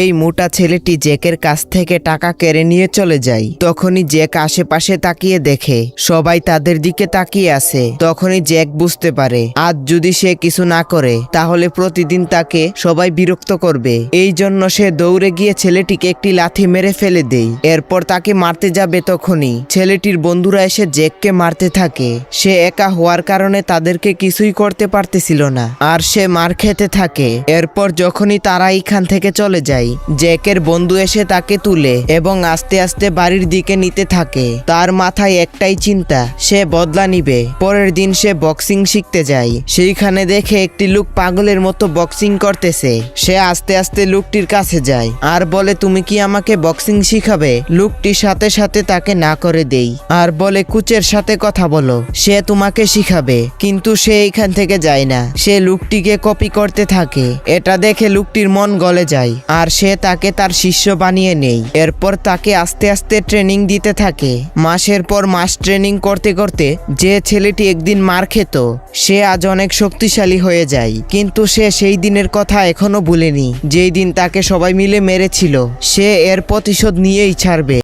এই মোটা ছেলেটি জ্যাকের কাছ থেকে টাকা কেড়ে নিয়ে চলে যায়। তখনই জ্যাক আশেপাশে তাকিয়ে দেখে সবাই তাদের দিকে তাকিয়ে আছে। তখনই জ্যাক বুঝতে পারে আজ যদি সে কিছু না করে তাহলে প্রতিদিন তাকে সবাই বিরক্ত করবে। এই জন্য সে দৌড়ে গিয়ে ছেলেটিকে একটি লাথি মেরে ফেলে দেয়। এরপর তাকে মারতে যাবে তখনই ছেলেটির বন্ধুরা এসে জ্যাককে মারতে থাকে। সে একা হওয়ার কারণে তাদেরকে কিছুই করতে পারতেছিল না, আর সে মার খেতে থাকে। এরপর যখনই তারা এখান থেকে চলে যায়, জ্যাকের বন্ধু এসে তাকে তুলে এবং আস্তে আস্তে বাড়ির দিকে নিতে থাকে। তার মাথায় একটাই চিন্তা, সে বদলা নিবে। পরের দিন সে বক্সিং শিখতে যায়। সেইখানে দেখে একটি লোক পাগলের মতো বক্সিং করতেছে। সে আস্তে আস্তে লোকটির কাছে যায় আর বলে, তুমি কি আমাকে বক্সিং শিখাবে? লোকটির সাথে সাথে তাকে না করে দেই আর বলে, কোচের সাথে কথা বলো, সে তোমাকে শিখাবে। কিন্তু সে এখান থেকে যায় না, সে লোকটিকে কপি করতে থাকে। এটা দেখে লোকটির মন গলে যায় আর সে তাকে তার শিষ্য বানিয়ে নেয়। এরপর তাকে আস্তে আস্তে ট্রেনিং দিতে থাকে। মাসের পর মাস ট্রেনিং করতে করতে যে ছেলেটি একদিন মার খেত, সে আজ অনেক শক্তিশালী হয়ে যায়। কিন্তু সে সেই দিনের কথা এখনো ভুলেনি যেই দিন তাকে সবাই মিলে মেরেছিল। সে এর প্রতিশোধ নিয়েই ছাড়বে।